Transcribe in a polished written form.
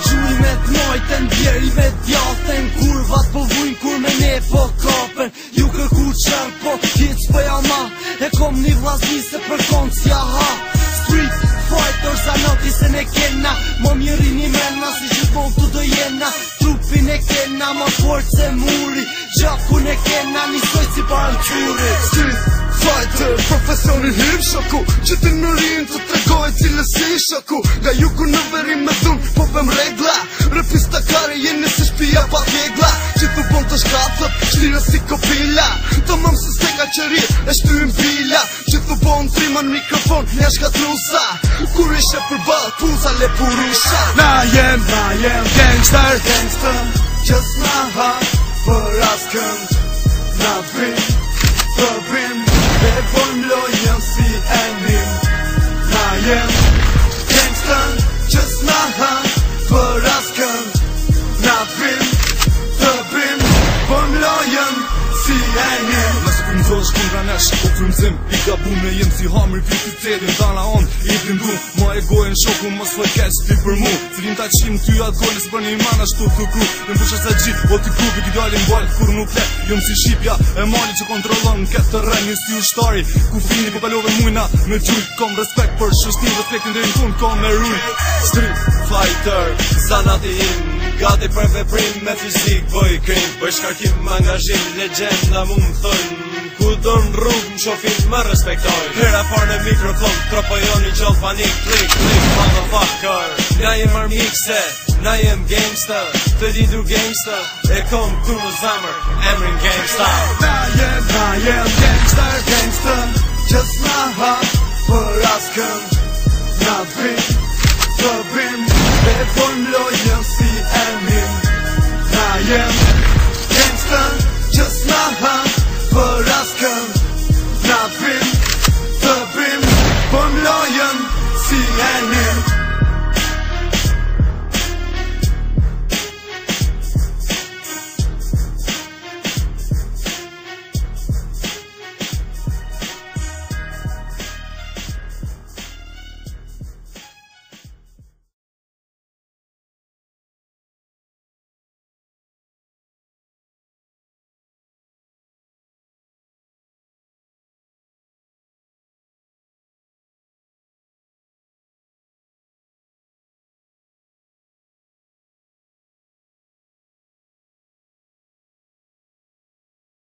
Gjuimet mojten, djeri me djathen, kurvat po vujn kur me ne po kapen. Ju kërku qërë po hiq po jama, e kom një vlazni se për konë s'ja ha. Street fighters anoti se ne kena, mo mjeri një mena si gjithmon të do jena. Trupin e kena, ma fort se muri, gjakun e kena, njësoj si parën quri. Street fighter, profesionin hip shoku, që ti në rinë të tregoj cilë si shoku. Nga ju ku në verim me dhun, po vëm regla, rëpista kare jeni si shpia pa kegla. Që tu bon të shkatët, shtire si kopila, të mëm se steka qëri, e shtyrin pila. Që tu bon trima në mikrofon, nja shkatrusa, kur ishe për balë, puza le purusha. Na jem gangster, just na ha, për askën, na vim, të vim, e vojm lojën si enim. Na jem gangster, just na ha, për askën, na vim, të vim, vojm lojën si enim. Nëse për mëzosh kundra nesh, po frymëzim i gabune jem si hamri fiti cedin. Dana on, i blindu, ma e gojen shoku, mos loj keq ti për mu. Cilin ta qim ty atë gojnë, si për një iman ashtu të kru. Në mbusha se gji, o t'i krupi k'idalin ball, kur nuk le. Jom si shqipja e mali që kontrolon këtë të rren, një si ushtari. Ku fini po kalove mujna, me gjuj, kom respekt për shështin, respektin dhe në fund, kom me ruj. Street fighter, zanati im, gati për veprim me fizik, bëj krim, bëj shkarkim, angazhim, legenda mu më thojnë. Ku do në rrugë më shofin më respektojnë. Hera par në mikrofon, tropojoni qëllë panik, klik, motherfucker. Na jem armikse, na jem gangsta, të didu gangsta, e kom tu në zamër, emrin gangsta. Na jem